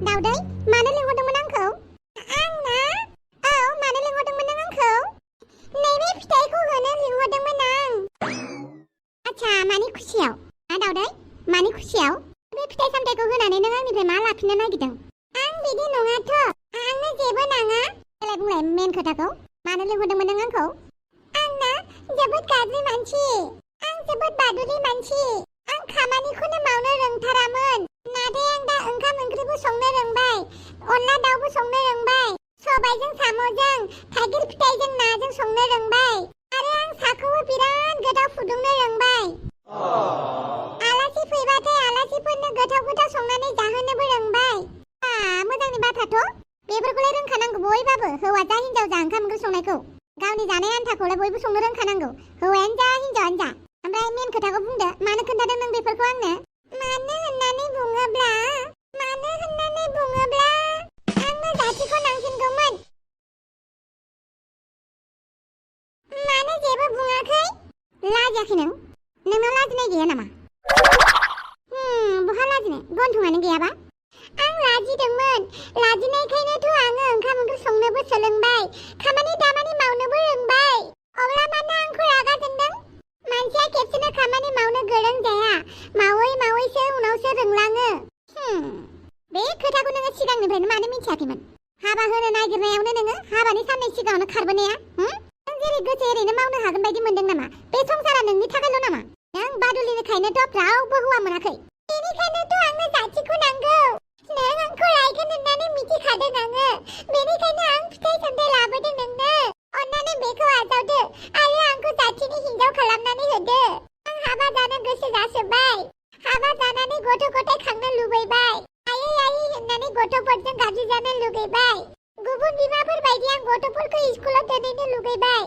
दावदै, मानो लिंहरदोंमोन आंखौ? आंना? औ, मानो लिंहरदोंमोन नों आंखौ? नैबे फिथाइखौ होनो लिंहरदोंमोन आं। आच्छा, मानि खुसियाव? दावदै, मानि खुसियाव? बे फिथाइ सामथाइखौ होनानै नों आंनिफ्राय मा लाफिननो नागिरदों? आं बिदि नङाथ', आंनो जेबो नाङा। देलाय बुंलाय मेन खोथाखौ, मानो लिंहरदोंमोन नों आंखौ? आंना जोबोद गाज्रि मानसि, आं जोबोद बादुलि मानसि। आं खामानिखौनो मावनो रोंथारामोन, नाथाय आं दा ओंखाम ओंख्रिबो संनो रोंबाय, अनला दाउबो संनो रोंबाय, सबायजों साम'जों, थाइगिर फिथाइजों नाजों संनो रोंबाय, आरो आं साखौबो बिराद गोथाव फुदुंनो रोंबाय। आलासि फैबाथाय आलासिफोरनो गोथाव गोथाव संनानै जाहोनोबो रोंबाय। मोजांनि बाथ्राथ', बेफोरखौलाय रोंखानांगौ बयबाबो, हौवा जा हिनजाव जा ओंखाम ओंख्रि संनायखौ। गावनि जानाय आन्थाखौलाय बयबो संनो रोंखानांगौ, हौवायानो जा हिनजावानो जा। ओमफ्राय मेन खोथाखौ बुंदो, मानो खोन्थादों नों बेफोरखौ आंनो? मानो होननानै बुङोब्ला आंनो जाथिखौ नांफिनगौमोन। मानो जेबो बुङाखै? लाजियाखै नों? नोंनाव लाजिनाय गैया नामा? बहा लाजिनो, गन्थंआनो गैयाबा? आं लाजिदोंमोन, लाजिनायखायनोथ' आङो ओंखाम ओंख्रि संनोबो सोलोंबाय, खामानि दामानि मावनोबो रोंबाय। अब्ला मानो आंखौ रागा जोंदों? मानसिया खेबसेनो खामानि मावनो गोरों जाया, मावै मावैसो उनावसो रोंलाङो। बे खोथाखौ नोङो सिगांनिफ्रायनो मानो मिथियाखैमोन? हाबा होनो नागिरनायावनो नोङो हाबानि साननै सिगाङावनो खारबोनाया? नों जेरै गोसो एरैनो मावनो हागोन बायदि मोनदों नामा? बे संसारा नोंनि थाखायल' नामा? नों बादुलिनिखायनोथ' रावबो हौवा मोनाखै। बेनिखायनोथ' आंनो जाथिखौ नांगौ। नों आंखौ रायगोन होननानै मिथिखादों आङो, बेनिखायनो आं फिथाइ सामथाइ लाबोदों नोंनो। अन्नानै बेखौ आजावदो आरो आंखौ जाथिनि हिनजाव खालामनानै होदो। आं हाबा जानो गोसो जाजोब्बाय, हाबा जानानै गथ' गथाय खांनो लुबैबाय, आयै आयै होननानै गथ'फोरजों गाज्रि जानो लुगैबाय, गुबुन बिमाफोर बायदि आं गथ'फोरखौ स्कुलाव दोनहैनो लुगैबाय।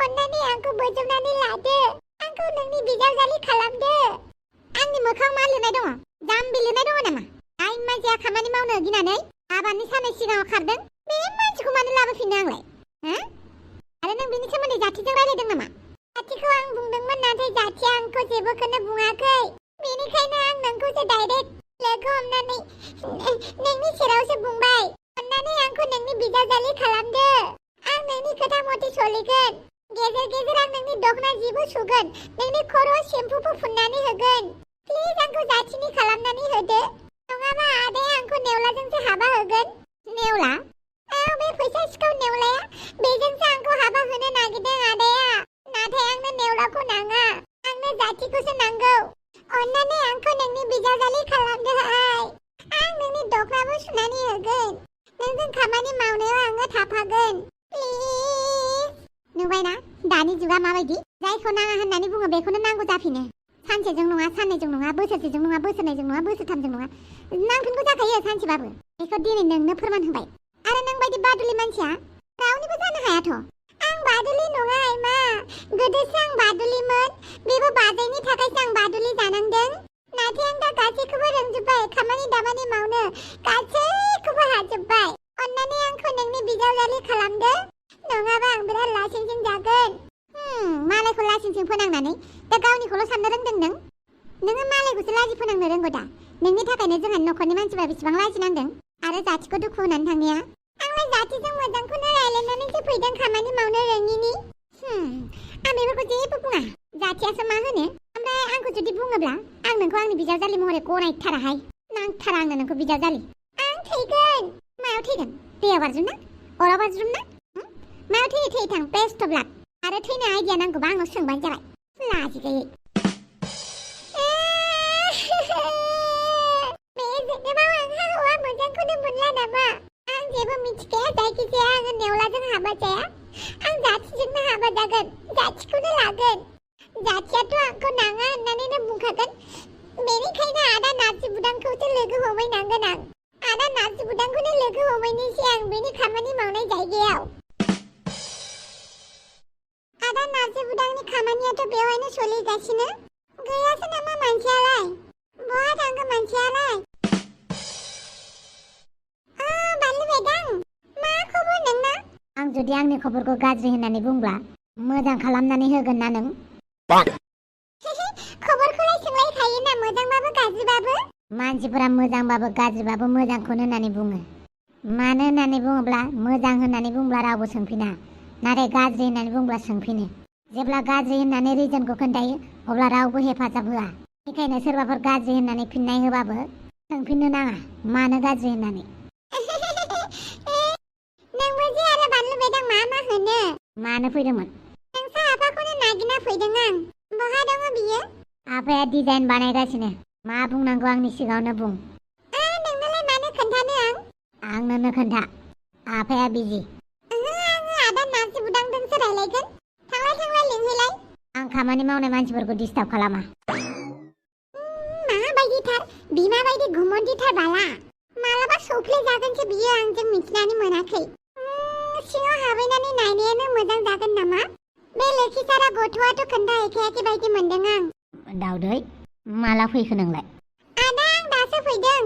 अन्नानै आंखौ बोजबनानै लादो, आंखौ नोंनि बिजावजालि खालामदो। आंनि मोखां मा लिरनाय दङ? जाम्बि लिरनाय दङ नामा? जाय मानसिया खामानि मावनो गिनानै हाबानि साननै सिगाङाव खारदों, बे मानसिखौ मानो लाबोफिननो आंलाय? आरो नों बिनि सोमोन्दै जाथिजों रायलायदों नामा? जाथिखौ आं बुंदोंमोन, नाथाय जाथिया आंखौ जेबोखौनो बुङाखै। बेनिखायनो आं नोंखौसो डाइरेक्ट लोगो हमनानै नोंनि सेरावसो बुंबाय, अन्नानै आंखौ नोंनि बिजावजालि खालामदो। आं नोंनि खोथा मथे सोलिगोन, गेजेर गेजेर आं नोंनि दखना जिबो सुगोन, नोंनि खर'आव सेम्पुबो फुननानै होगोन। प्लिज आंखौ जाथिनि खालामनानै होदो, नङाबा आदाया आंखौ नेवलाजोंसो हाबा होगोन। नेवला? औ, बे फैसा सिखाव नेवलाया, बेजोंसो आंखौ हाबा होनो नागिरदों आदाया। नाथाय आंनो नेवलाखौ नाङा, आंनो जाथिखौसो नांगौ। अन्नानै आंखौ नोंनि बिजावजालि खालामदोहाय। आं नोंनि दखनाबो सुनानै होगोन, नोंजों खामानि मावनायाव आङो थाफागोन। प्लिज। नुबायना दानि जुगा माबायदि? जायखौ नाङा होननानै बुङो बेखौनो नांगौ जाफिनो। सानसेजों नङा, साननैजों नङा, बोसोरसेजों नङा, बोसोरनैजों नङा, बोसोरथामजों नङा, नांफिनगौ जाखायो सानसेबाबो। बेखौ दिनै नोंनो फोरमान होबाय। आरो नों बायदि बादुलि मानसिया रावनिबो जानो हायाथ'। आं बादुलि नङा आइमा, गोदोसो आं बादुलिमोन, बेबो बाजैनि थाखायसो आं बादुलि जानांदों। नाथाय आं दा गासैखौबो रोंजोब्बाय, खामानि दामानि मावनो गासैखौबो हाजोब्बाय। अन्नानै आंखौ नोंनि बिजावजालि खालामदो, नङाबा आं बिराद लासिंसिं जागोन। मालायखौ लासिंसिं फोनांनानै दा गावनिखौल' साननो रोंदों नों? नोङो मालायखौसो लाजि फोनांनो रोंगौ दा। नोंनि थाखायनो जोंहा न'खरनि मानसिफ्रा बेसेबां लाजिनांदों, आरो जाथिखौ दुखु होनानै थांनाया। आंलाय जाथिजों मोजांखौनो रायलायनानैसो फैदों खामानि मावनो रोङिनि। आं बेफोरखौ जेबो बुङा, जाथियासो मा होनो। ओमफ्राय आंखौ जुदि बुङोब्ला आं नोंखौ आंनि बिजावजालि महरै गनायथाराहाय। नांथारा आंनो नोंखौ बिजावजालि। आं थैगोन। मायाव थैगोन? दैयाव बाज्रुमना? अराव बाज्रुमना? मायाव थैयो थै थां, बेस्ट अफ लाक। आरो थैनो आइडिया नांगौबा आंनाव सोंबानो जाबाय, लाजि गैयै। बे जोनोमाव आंहा हौवा मोजांखौनो मोनला नामा? आं जेबो मिथिखाया, जायखिजाया आङो नेवलाजों हाबा जाया, आं जाथिजोंनो हाबा जागोन, जाथिखौनो लागोन। जाथियाथ' आंखौ नाङा होननानैनो बुंखागोन, बेनिखायनो आदा नार्जि बुदांखौसो लोगो हमहैनांगोन आं। आदा नार्जि बुदांखौनो लोगो हमहैनोसै आं बेनि खामानि मावनाय जायगायाव। आदा नार्जि बुदांनि खामानियाथ' बेवहायनो सोलिगासिनो। गैयासो नामा मानसियालाय? बहा थांखो मानसियालाय? बानलु मेदां, मा खबर नोंना? आं जुदि आंनि खबरखौ गाज्रि होननानै बुंब्ला मोजां खालामनानै होगोन ना नों? खबरखौलाय सोंलायखायो ना, मोजांबाबो गाज्रिबाबो। मानसिफोरा मोजांबाबो गाज्रिबाबो मोजांखौनो होननानै बुङो। मानो होननानै बुङोब्ला मोजां होननानै बुंब्ला रावबो सोंफिना, नाथाय गाज्रि होननानै बुंब्ला सोंफिनो। जेब्ला गाज्रि होननानै रिजनखौ खोन्थायो अब्ला रावबो हेफाजाब होआ। बेखायनो सोरबाफोर गाज्रि होननानै फिननाय होबाबो सोंफिननो नाङा मानो गाज्रि होननानै। नोंबो जे आरो बानलु बेदां मा होनो? मानो फैदोंमोन? नोंसा आफाखौनो नागिरना फैदों आं। बहा दङ बियो? आफाया डिजाइन बानायगासिनो। मा बुंनांगौ आंनि सिगाङावनो बुं। नोंनोलाय मानो खोन्थानो आं? आंनोनो खोन्था। आफाया बिजि। आङो आदा नार्जि बुदांजोंसो रायलायगोन। थांलाय लिंहैलाय। आं खामानि मावनाय मानसिफोरखौ डिस्टार्ब खालामा। माबायदिथार बिमा बायदि घुमन्दिथार बाला। मालाबा सौफ्ले जागोनसो बियो आंजों मिथिनानै मोनाखै। सिङाव हाबैनानै नायनायानो मोजां जागोन नामा? बे लेखिसारा गथ'आथ' खोन्थाहैखायाखै बायदि मोनदों आं। दाउदै, माला फैखो नोंलाय? आदा आं दासो फैदों।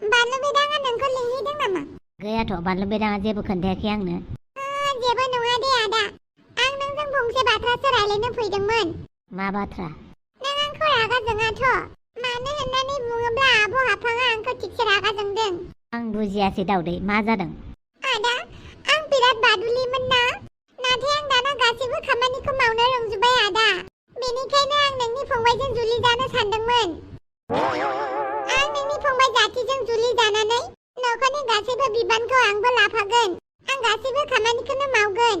बानलु बेदाङा नोंखौ लिंहैदों नामा? गैयाथ', बानलु बेदाङा जेबो खोन्थायाखै आंनो। जेबो नङा दे आदा। आं नोंजों फंसे बाथ्रासो रायलायनो फैदोंमोन। मा बाथ्रा? नों आंखौ रागा जोङाथ'? मानो होननानै बुङोब्ला आब' हाफाङा आंखौ थिगसे रागा जोंदों। आं बुजियासै दाउदै, मा जादों? आदा, आं बिराद बादुलिमोन ना, नाथाय आं दाना गासैबो खामानिखौ मावनो रोंजोब्बाय आदा। बेनिखायनो आं नोंनि फंबायजों जुलि जानो सानदोंमोन। आं नोंनि फंबाय जाथिजों जुलि जानानै न'खरनि गासैबो बिबानखौ आंबो लाफागोन। आं गासैबो खामानिखौनो मावगोन।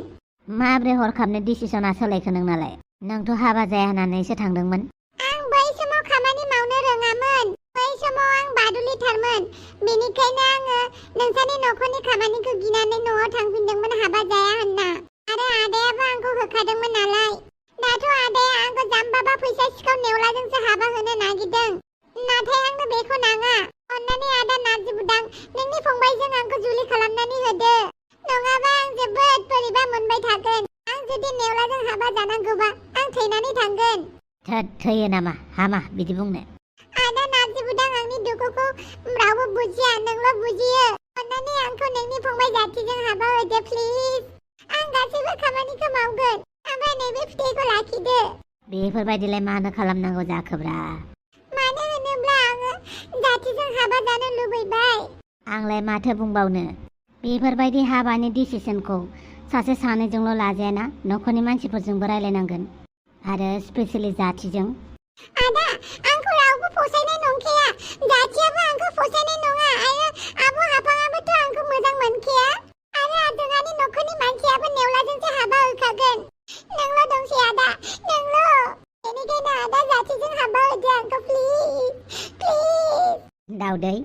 माब्रै हरखाबनो डिसिसना सोलायखो नोंनालाय? नोंथ' हाबा जाया होननानैसो थांदोंमोन। आं बै समाव खामानि मावनो रोङामोन। बै समाव आं बादुलिथारमोन। बेनिखायनो आङो नोंसानि न'खरनि खामानिखौ गिनानै न'आव थांफिनदोंमोन हाबा जाया होनना। आरो आदायाबो आंखौ होखादोंमोन नालाय। दाथ' आदाया आंखौ जाम्बाबा फैसा सिखाव नेवलाजोंसो हाबा होनो नागिरदों। नाथाय आंनो बेखौ नाङा। अन्नानै आदा नार्जि बुदां, नोंनि फंबायजों आंखौ जुलि खालामनानै होदो। नङाबा आं जोबोद बोरैबा मोनबाय थागोन। आं जुदि नेवलाजों हाबा जानांगौबा आं थैनानै थांगोन। थैयो नामा? हामा बिदि बुंनो। आदा नार्जि बुदां, आंनि दुखुखौ रावबो बुजिया, नोंल' बुजियो। अन्नानै आंखौ नोंनि फंबाय जाथिजों हाबा होदो प्लिज। आं गासैबो खामानिखौ मावगोन। ओमफ्राय नैबे फिथाइखौ लाखिदो। बेफोरबायदिलाय मानो खालामनांगौ जाखोब्रा? मानो होनोब्ला आङो जाथिजों हाबा जानो लुबैबाय। आंलाय माथो बुंबावनो। बेफोरबायदि हाबानि डिसिसनखौ सासे सानैजोंल' लाजायाना, न'खरनि मानसिफोरजोंबो रायलायनांगोन। आरो स्पेसियेलि जाथिजों। आदा, आंखौ रावबो फसायनाय नंखाया। जाथियाबो आंखौ फसायनाय नङा आरो आब' हाफाङाबोथ' आंखौ मोजां मोनखाया। आरो जोंहानि न'खरनि मानसियाबो नेवलाजोंसो हाबा होखागोन। नोंल' दंसै आदा, नोंल'। बेनिखायनो आदा जाथिजों हाबा होदो आंखौ प्लिज, प्लिज। दाउदै,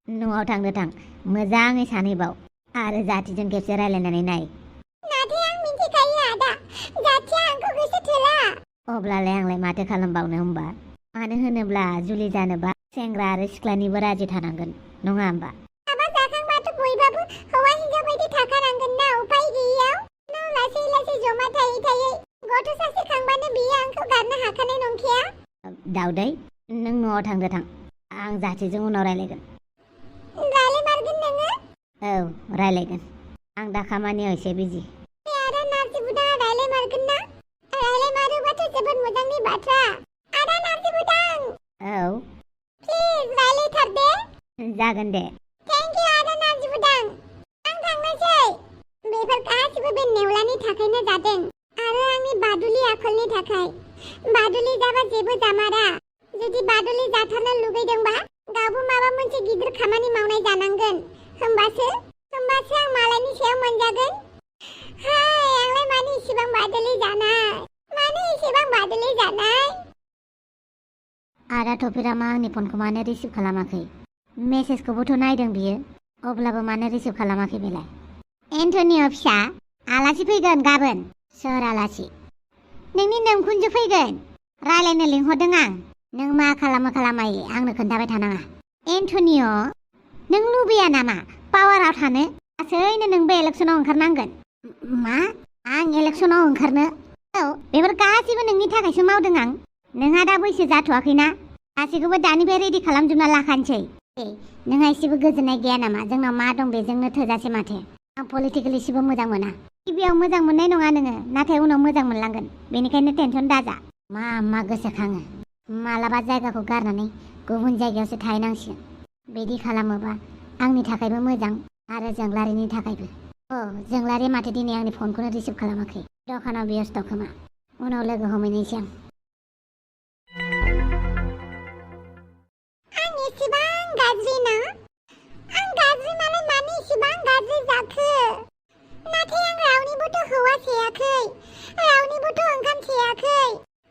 न'आव थांनो थां। मोजाङै सानैबाव आरो जाथिजों खेबसे रायलायनानै नाय। नाथाय आं मिथिखायो आदा, जाथिया आंखौ गोसो थोला। अब्लालाय आंलाय माथो खालामबावनो होमबा? मानो होनोब्ला जुलि जानोबा सेंग्रा आरो सिख्लानिबो राजि थानांगोन, नङा होमबा? हाबा जाखांबाथ' बयबाबो हौवा हिनजाव बायदि थाखानांगोन ना, उपाय गैयियाव। नों लासै लासै जमा थायै गथ' सासे खांबानो बियो आंखौ गारनो हाखानाय नंखाया। दाउदै, नों न'आव थांदो थां। आं जाथिजों उनाव रायलायगोन। रायलायमारगोन नोङो? औ, रायलायगोन। आं दा खामानियाव एसे बिजि। आदा नार्जि बुदाङा रायलायमारगोन ना? रायलायमारोबाथ' जोबोद मोजांनि बाथ्रा। आदा नार्जि बुदां। औ। प्लिज रायलायथार दे। जागोन दे। थेंक इउ आदा नार्जि बुदां। आं थांनोसै। बेफोर गासिबो बे नेवलानि थाखायनो जादों आरो आंनि बादुलि आखलनि थाखाय। बादुलि जाबा जेबो जामारा। जुदि बादुलि जाथारनो लुगैदोंबा गावबो माबा मोनसे गिदिर खामानि मावनाय जानांगोन। होमबासो आं मालायनि सायाव मोनजागोन। हाय, आंलाय मानो इसेबां बादुलि जानाय? आदा टपिरामा आंनि फनखौ मानो रिसिभ खालामाखै? मेसेजखौबोथ' नायदों बियो, अब्लाबो मानो रिसिभ खालामाखै बेलाय? एन्टनिय' फिसा, आलासि फैगोन गाबोन। सोर आलासि? नोंनि नोमखुनजो फैगोन। रायलायनो लिंहरदों आं। नों मा खालामो खालामायो आंनो खोन्थाबाय थानाङा। एन्टनिय', नों लुबैया नामा पावाराव थानो? लासैनो नोंबो इलेक्सनाव ओंखारनांगोन। मा? आं इलेक्सनाव ओंखारनो? औ, बेफोर गासैबो नोंनि थाखायसो मावदों आं। नोंहा दा बैसो जाथ'वाखैना? गासैखौबो दानिफ्राय रेडि खालामजोबना लाखानोसै। नोंहा एसेबो गोजोननाय गैया नामा? जोंनाव मा दं बेजोंनो थोजासे माथो। आं पलिटिकेल एसेबो मोजां मोना। गिबियाव मोजां मोननाय नङा नोङो, नाथाय उनाव मोजां मोनलांगोन। बेनिखायनो टेनसन दाजा। मा गोसोखाङो? मालाबा जायगाखौ गारनानै गुबुन जायगायावसो थाहैनांसिगोन। बिदि खालामोबा आंनि थाखायबो मोजां आरो जोंलारिनि थाखायबो। जोंलारि माथो दिनै आंनि फनखौनो रिसिभ खालामाखै। दखानाव बेस्थ' खोमा। उनाव लोगो हमहैनोसै आं। आं एसेबां गाज्रि ना? आं गाज्रि मालाय मानो एसेबां गाज्रि जाखो? नाथाय आं रावनिबोथ' हौवा सेयाखै, रावनिबोथ' ओंखाम सेयाखै,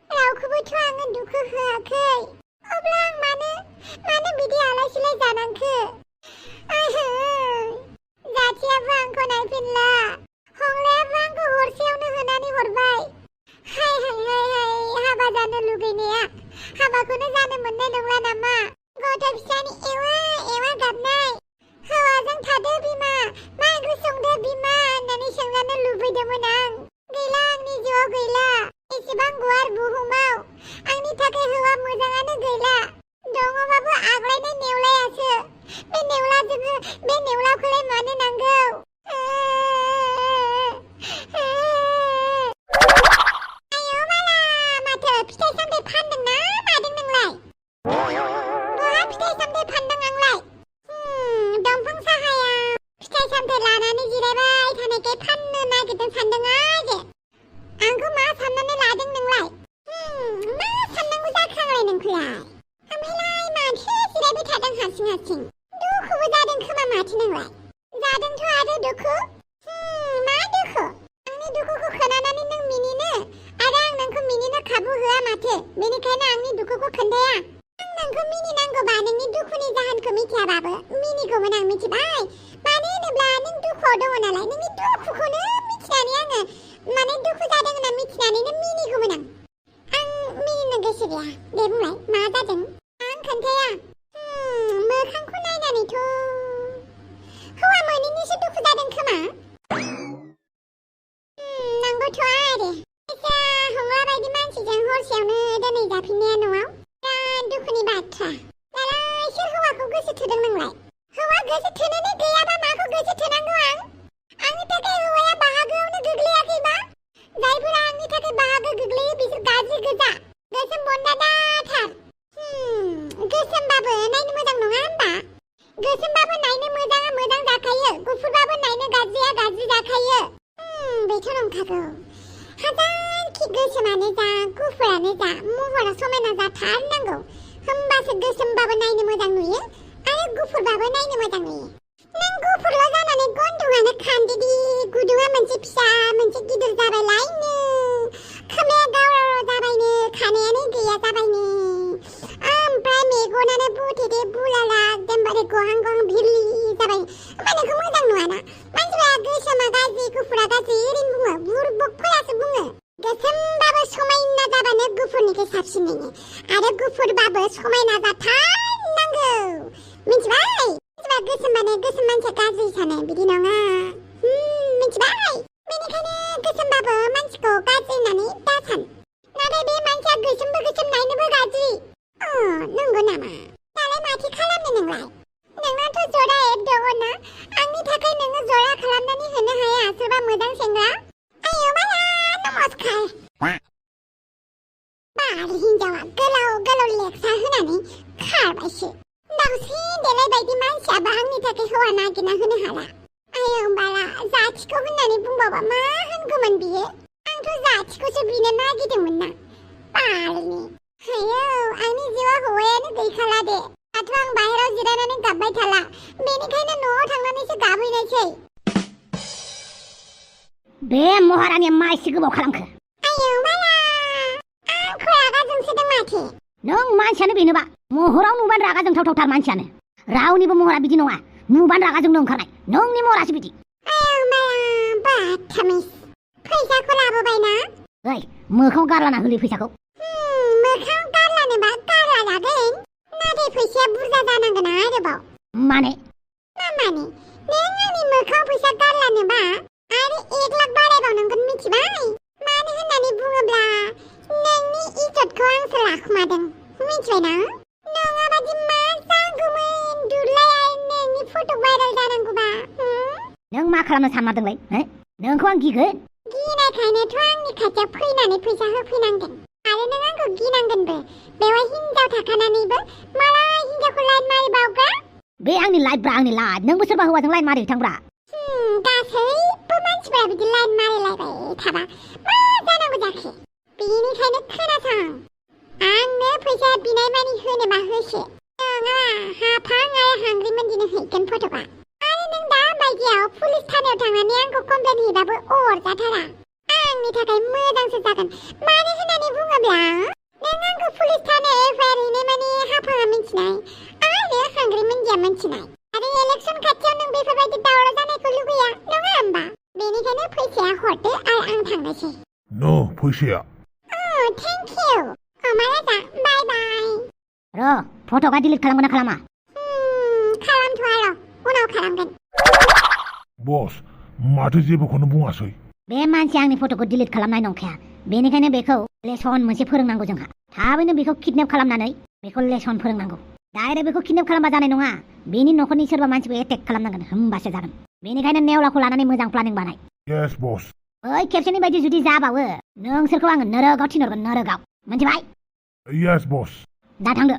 रावखौबोथ' आङो दुखु होआखै। अब्ला आं मानो बिदि आलाय सिलाय जानांखो? जाथियाबो आंखौ नायफिनला, हंलायाबो आंखौ हरसेयावनो होनानै हरबाय। हाय हाबा जानो लुगैनाया हाबाखौनो जानो मोननाय नंला नामा? गथ' फिसानि एवा गाबनाय, हौवाजों थादो बिमा, मा ओंख्रि संदो बिमा होननानै सोंजानो लुबैदोंमोन आं। गैला, आंनि जिउआव गैला। एसेबां गुवार बुहुमाव आंनि थाखाय हौवा मोजाङानो गैला। दङबाबो आग्लायनाय नेवलायासो। बे नेवलाखौलाय मानो नांगौ? आयौ माला, माथो फिथाइ सामथाइ फानदों ना मादों नोंलाय? बहा फिथाइ सामथाइ फानदों आंलाय? दंफां साहायाव फिथाइ सामथाइ लानानै जिरायबाय थानायखाय फाननो नागिरदों सानदों आजे। आंखौ मा साननानै लादों नोंलाय? मा साननांगौ जाखो आंलाय नोंखौलाय? ओमफ्रायलाय माथो जिरायबाय थादों हारसिं? दुखुबो जादों खोमा माथो नोंलाय? जादोंथ' आरो दुखु? मा दुखु? आंनि दुखुखौ खोनानानै नों मिनिनो आरो आं नोंखौ मिनिनो खाबु होआ माथो। बेनिखायनो आंनि दुखुखौ खोन्थाया। आं नोंखौ मिनिनांगौबा नोंनि दुखुनि जाहोनखौ मिथियाबाबो मिनिगौमोन आं, मिथिबाय? मानो होनोब्ला नों दुखुआव दङ नालाय, नोंनि दुखुखौनो मिथिनानै आङो दुखु जादों होनना मिथिनानैनो मिनिगौमोन आं। आं मिनिनो गोसो गैया। दे बुंलाय, मा जादों? आं खोन्थाया। मोखांखौ नायनानैथ' हौवा मोनैनिसो दुखु जादों खोमा। नंगौथ' आरो। हौवा बायदि मानसिजों हरसेयावनो दोनै जाफिननाया न'आव बिराद दुखुनि बाथ्रा। दालाय सोर हौवाखौ गोसो थोदों नोंलाय? हौवा गोसो थोनोनो गैयाबा माखौ गोसो थोनांगौ आं? आंनि थाखाय हौवाया बाहागोआवनो गोग्लैयाखैबा? जायफोरा आंनि थाखाय बाहागो गोग्लैयो बिसोर गाज्रि गोजा, गोसोम बन्दादाथार। गोसोमबाबो नायनो मोजां नङा होमबा? गोसोमबाबो नायनो मोजाङा मोजां जाखायो, गुफुरबाबो नायनो गाज्रिया गाज्रि जाखायो। बेथ' नंखागौ। हाजारखि गोसोमानो जा गुफुरानो जा महरा समायना जाथारनांगौ, होमबासो गोसोमबाबो नायनो मोजां नुयो आरो गुफुरबाबो नायनो मोजां नुयो। नों गुफुरल' जानानै गन्थंआनो खान्दिदि, गुदुङा मोनसे फिसा मोनसे गिदिर जाबायलायनो, खोमाया गावराव जाबायनो, खानायानो गैया जाबायनो, ओमफ्राय मेगनानो बुथेदे बुलाला एकदमबारे गहां भिरलि जाबाय। ओमफ्राय नोंखौ मोजां नुवाना? मानसिफ्रा गोसोमा गाज्रि गुफुरा गाज्रि ओरैनो बुङो, बुरबकफोरासो बुङो। गोसोमबाबो समायना जाबानो गुफुरनिख्रुइ साबसिन नुयो आरो गुफुरबाबो समायना जाथारनांगौ, मिथिबाय? गोसोमबानो गोसोम मानसिया गाज्रि सानो, बिदि नङा। मिथिबाय? बेनिखायनो गोसोमबाबो मानसिखौ गाज्रि होननानै दासान। नाथाय बे मानसिया गोसोमबो गोसोम नायनोबो गाज्रि। नंगौ नामा? दालाय माथो खालामनो नोंलाय? नोंनाथ' जरा एप दङना? आंनि थाखाय नोङो जरा खालामनानै होनो हाया सोरबा मोजां सेंग्रा? आयौ माला, नमस्कार। बाल हिनजावा गोलाव लेक्सा होनानै खारबायसो। दाउसे देलाय बायदि मानसियाबो आंनि थाखाय हौवा नागिरना होनो हाला। आयौ बाला, जाथिखौ होननानै बुंबावबा मा होनगौमोन बियो? आंथ' जाथिखौसो बिनो नागिरदोंमोन ना, बालनि। आयौ, आंनि जिउआव हौवायानो गैखाला दे। दाथ' आं बाहेराव जिरायनानै गाबबाय थाला, बेनिखायनो न'आव थांनानैसो गाबहैनायसै। बे महारानिया मा एसे गोबाव खालामखो? आयौ बाला, आंखौ रागा जोंसोदों माथो। नों मानसियानो बेनोबा, महराव नुबानो रागा जोंथावथार मानसियानो। रावनिबो महरा बिदि नङा, नुबानो रागा जोंनो ओंखारनाय। नोंनि महरासो बिदि। आयौ बाला, बाथामिस। फैसाखौ लाबोबायना? ओइ, मोखाङाव गारलाना होलै फैसाखौ। मोखाङाव गारलानोबा गारला लागोन, नाथाय फैसाया बुरजा जानांगोन आरोबाव। माने? मा माने? नों आंनि मोखाङाव फैसा गारलानोबा आरो 1 लाख बारायबावनांगोन, मिथिबाय? मानो होननानै बुङोब्ला नोंनि इज्जतखौ आंसो लाखुमादों, मिथिबायना? नङाबादि मा जागौमोन, दुरलाय नोंनि फट' भाइरेल जानांगौबा। नों मा खालामनो सानमारदोंलाय? नोंखौ आं गिगोन? गिनायखायनोथ' आंनि खाथियाव फैनानै फैसा होफैनांदों। आरो नों आंखौ गिनांगोनबो बेवहाय हिनजाव थाखानानैबो मालाय हिनजावखौ लाइन मारिबावगा बे आंनि लाइफ नोंबो सोरबा हौवाजों लाइन मारि थांब्रा गासैबो मानसिफ्रा बिदि लाइन मारिलायबाय थाबा मा जानांगौ जाखो बेनिखायनो खोनासं आंनो फैसा बिनाय मानि होनोबा होसो नङा हाफां आरो हांग्रि मोनदिनो हैगोन फट'आ आरो नों दा बायदियाव पुलिस थानायाव थांनानै आंखौ कमप्लेन होयोबाबो अरजाथारा आंनि थाखाय मोजांसो जागोन मानो होननानै बुङोब्ला नों आंखौ पुलिस थानायाव एफआइआर हैनाय माने हाफाङा मिन्थिनाय आरो हांग्रि मोनदिया मिन्थिनाय आरो इलेक्सन खाथियाव नों बेफोरबायदि दावराव जानायखौ लुगैया नङा होमबा बेनिखायनो फैसाया हरदो आरो आं थांनोसै फैसाया थेंक इउ अमाराजा बाय बाय र फट'आ डिलिट खालामगोन ना खालामा खालामथ'आ र' उनाव खालामगोन बस माथो जेबोखौनो बुङासै बे मानसिया आंनि फट'खौ डिलिट खालामनाय नंखाया बेनिखायनो बेखौ लेसन मोनसे फोरोंनांगौ जोंहा थाबैनो बेखौ किडनेप खालामनानै बेखौ लेसन फोरोंनांगौ डाइरेक्ट बेखौ किडनेप खालामबा जानाय नङा बेनि न'खरनि सोरबा मानसिखौ एटेक खालामनांगोन होमबासो जागोन बेनिखायनो नेवलाखौ लानानै मोजां प्लानिं बानाय यस बस बै खेबसेनि बायदि जुदि जाबावो नोंसोरखौ आङो नोरोगाव थिनहरगोन नोरोगाव मोनथिबाय यस बस दा थांदो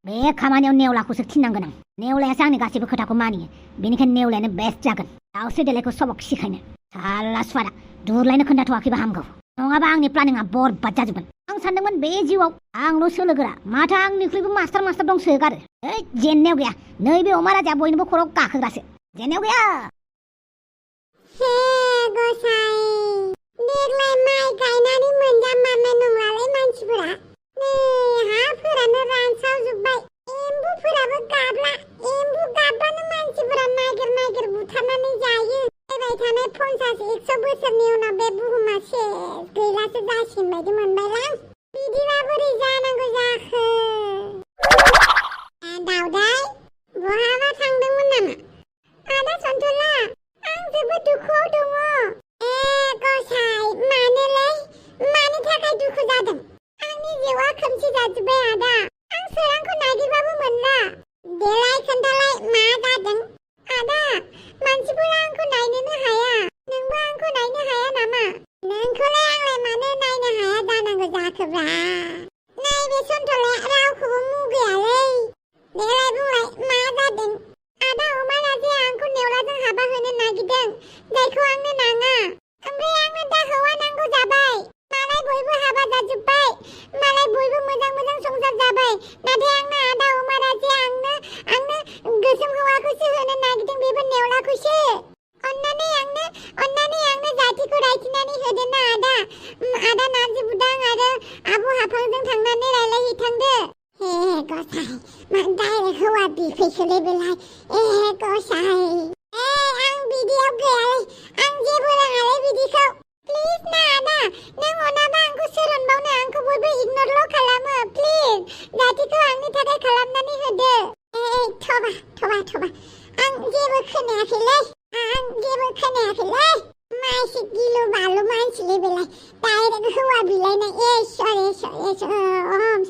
बे खामानियाव नेवलाखौसो थिननांगोन आं नेवलायासो आंनि गासैबो खोथाखौ मानियो बेनिखायनो नेवलायानो बेस्ट जागोन दाउस्रि देलायखौ सबक सिखायनो साला सुवादा दुरलायनो खोन्थाथ'वाखैबा हामगौ नङाबा आंनि प्लानिंआ बरबाद जाजोबगोन आं सानदोंमोन बे जिउआव आंल' सोलोगोरा माथो आंनिख्रुइबो मास्टार दं सोगारो जेननायाव गैया नैबे अमा राजाया बयनिबो खर'आव गाखोग्रासो जेननायाव गैया हे गसाइ देग्लाय माइ गायनानै मोनजामारनाय नंलालै मानसिफोरा नै हाफोरानो रानसावजोब्बाय एम्बुफोराबो गाबला एम्बु गाबबानो मानसिफोरा नागिर बुथारनानै जायो फैबाय थानाय 50-100 बोसोरनि उनाव बे बुहुमा सेस गैलासो जासिगोन बायदि मोनबायलां बिदिबा बोरै जानांगौ जाखो दावदाय बहाबा थांदोंमोन नामा आदा सन्थला आं जोबोद दुखुआव दङ गसाइ मानोलै मानि थाखाय दुखु जादों आंनि जिउआ खोमसि जाजोब्बाय आदा आं सोरांखौ नागिरबाबो मोनला देलाय खोन्थालाय मा जादों आदा मानसिफोरा आंखौ नायनोनो हाया नोंबो आंखौ नायनो हाया नामा नोंखौलाय आंलाय मानो नायनो हाया जानांगौ जाखोब्रा नैबे सन्थलाया रावखौबो मुगैयालै देलाय बुंलाय मा जादों आदा अमा राजाया आंखौ नेवलाजों हाबा होनो नागिरदों जायखौ आंनो नाङा ओमफ्राय आंनो दा हौवा नांगौ जाबाय मालाय बयबो हाबा जाजोब्बाय मालाय बयबो मोजां संसार जाबाय नाथाय आंनो आदा अमा राजाया आंनो गोसोम हौवाखौसो होनो नागिरदों बेबो नेवलाखौसो अन्नानै आंनो जातिखौ रायथिनानै होदो ना आदा नार्जि बुदां आरो आब' हाफांजों थांनानै रायलायहैथांदो हे गसाइ मा डाइरेक्ट हौवा बिफैखोलै बेलाय गसाइ आं बिदियाव गैयालै आं जेबो रोङालै बिदिखौ प्लिज ना आदा नों अनाबा आंखौ सोर अनबावनो आंखौ बयबो इगनरल' खालामो प्लिज जातिखौ आंनि थाखाय खालामनानै होदो थबा आं जेबो खोनायाखैलै मानसि गिलु बालु मानसिलै बेलाय डाइरेक्ट हौवा बिलायनाय ओम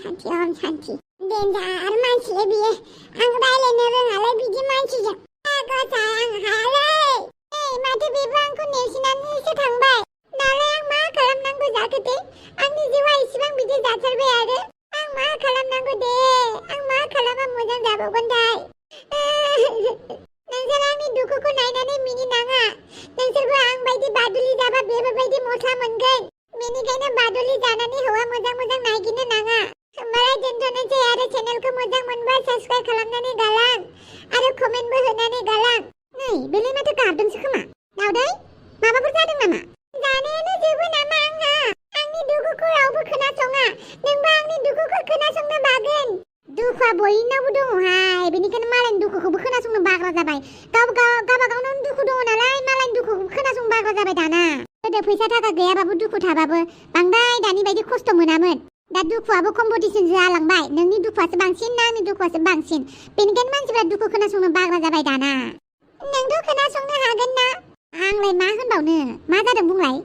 शान्ति डेन्जार मानसिलै बियो आं रायलायनो रोङालै बिदि मानसिजों गसाइ आं हायालै माथो बेबो आंखौ नेवसिनानैसो थांबाय दालाय आं मा खालामनांगौ जाखो दे आंनि जिउआ इसिबां बिदि जाथारबाय आरो आं मा खालामनांगौ दे आं मा खालामबा मोजां जाबावगोनथाय नोंसोर आंनि दुखुखौ नायनानै मिनिनाङा नोंसोरबो आं बायदि बादुलि जाबा बेफोरबायदि मस्ला मोनगोन बेनिखायनो बादुलि जानानै हौवा मोजां नागिरनो नाङा होमबालाय दोनथ'नोसै आरो चेनेलखौ मोजां मोनबा साबस्क्राइब खालामनानै गालां आरो कमेन्टबो होनानै गालां नै बेलाय माथो गाबदोंसो खोमा दावदै माबाफोर जादों नामा जानायानो जोबो नामा आंहा आंनि दुखुखौ रावबो खोनासङा नोंबो आंनि दुखुखौ खोनासंनो बागोन दुखुआ बयनावबो दङहाय बेनिखायनो मालायनि दुखुखौबो खोनासंनो बाग्रा जाबाय गावबागावनो दुखु दङ नालाय मालायनि दुखुखौ खोनासंनो बाग्रा जाबाय दाना गोदो फैसा थाखा गैयाबाबो दुखु थाबाबो बांद्राय दानि बायदि खस्थ' मोनामोन दा दुखुआबो कम्पिटिसन जालांबाय नोंनि दुखुआसो बांसिन ना आंनि दुखुआसो बांसिन बेनिखायनो मानसिफ्रा दुखु खोनासंनो बाग्रा जाबाय दाना नोंथ' खोनासंनो हागोन ना आंलाय मा होनबावनो मा जादों बुंलाय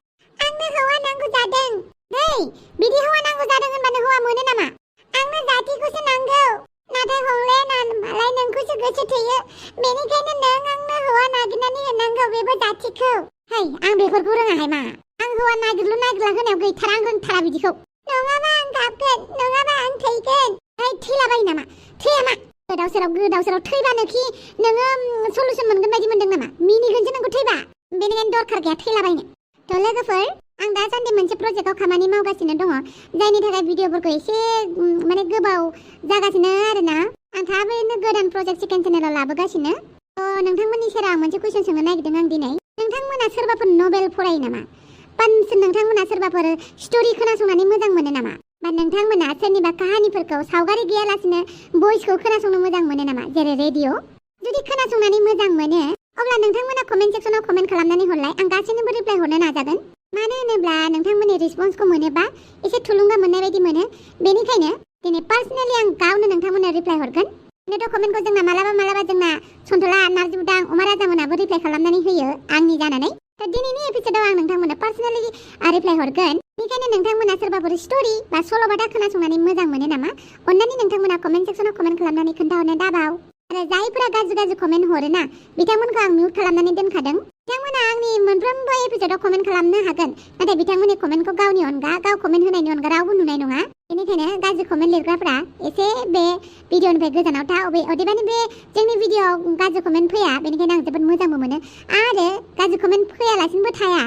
आंनो हौवा नांगौ जादों नै बिदि हौवा नांगौ जादों होनबानो हौवा मोनो नामा आंनो जातिखौसो नांगौ नाथाय हौवाया मालाय नोंखौसो गोसो थोयो बेनिखायनो नों आंनो हौवा नागिरनानै होनांगौ बेबो जातिखौ आं बेफोरखौ रोङाहाय मा आं हौवा नागिरला होनायाव गैथारा आं रोंथारा बिदिखौ नङाबा आं हाबगोन नङाबा आं थैगोन थैलाबायो नामा थैया मा गोदाव सोराव थैबानोखि नोङो सलुसन मोनगोन बायदि मोनदों नामा मिनिगोनसो नोंखौ थैबा बेनिखायनो दरखार गैया थैलाबायनो थ' लोगोफोर आं दासान्दि मोनसे प्रजेक्टआव खामानि मावगासिनो दङ जायनि थाखाय भिडिअफोरखौ एसे माने गोबाव जागासिनो आरोना आं थाबैनो गोदान प्रजेक्ट सेकेन्ड चेनेलाव लाबोगासिनो थ' नोंथांमोननि सेराव मोनसे कुइसन सोंनो नागिरदों आं दिनै नोंथांमोना सोरबाफोर नभेल फरायो नामा बा नोंथांमोना सोरबाफोर स्ट'रि खोनासंनानै मोजां मोनो नामा बा नोंथांमोना सोरनिबा काहानिफोरखौ सावगारि गैयालासिनो भइसखौ खोनासंनो मोजां मोनो नामा जेरै रेडिअ जुदि खोनासंनानै मोजां मोनो अब्ला नोंथांमोना कमेन्ट सेक्सनाव कमेन्ट खालामनानै हरलाय आं गासैनोबो रिप्लाय हरनो नाजागोन मानो होनोब्ला नोंथांमोननि रिसपन्सखौ मोनोबा एसे थुलुंगा मोननाय बायदि मोनो बेनिखायनो दिनै पार्सनेलि आं गावनो नोंथांमोननो रिप्लाय हरगोन नोथ' कमेन्टखौ जोंना मालाबा जोंना सन्थला नारजि बुदां अमा राजामोनाबो रिप्लाय खालामनानै होयो आंनि जानानै थ' दिनैनि एपिसोडआव आं नोंथांमोननो पार्सनेलि रिप्लाय हरगोन बेनिखायनो नोंथांमोना सोरबाफोर स्ट'रि बा सल'बाथा खोनासंनानै मोजां मोनो नामा अन्नानै नोंथांमोना कमेन्ट सेक्सनाव कमेन्ट खालामनानै खोन्थाहरनो दाबाव आरो जायफोरा गाज्रि कमेन्ट हरोना बिथांमोनखौ आं मिउट खालामनानै दोनखादों बिथांमोना आंनि मोनफ्रोमबो एपिसोडआव कमेन्ट खालामनो हागोन नाथाय बिथांमोननि कमेन्टखौ गावनि अनगा गाव कमेन्ट होनायनि अनगा रावबो नुनाय नङा बेनिखायनो गाज्रि कमेन्ट लिरग्राफ्रा एसे बे भिडिअनिफ्राय गोजानाव था अदेबानि बे जोंनि भिडिअआव गाज्रि कमेन्ट फैया बेनिखायनो आं जोबोद मोजांबो मोनो आरो गाज्रि कमेन्ट फैयालासिनोबो थाया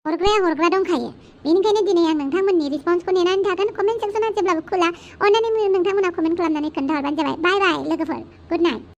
हरग्राया हरग्रा दंखायो बेनिखायनो दिनै आं नोंथांमोननि रिसपन्सखौ नेनानै थागोन कमेन्ट सेक्सना जेब्लाबो खुला अन्नानै नोंथांमोना कमेन्ट खालामनानै खोन्थाहरबानो जाबाय बाय बाय लोगोफोर गुड नाइट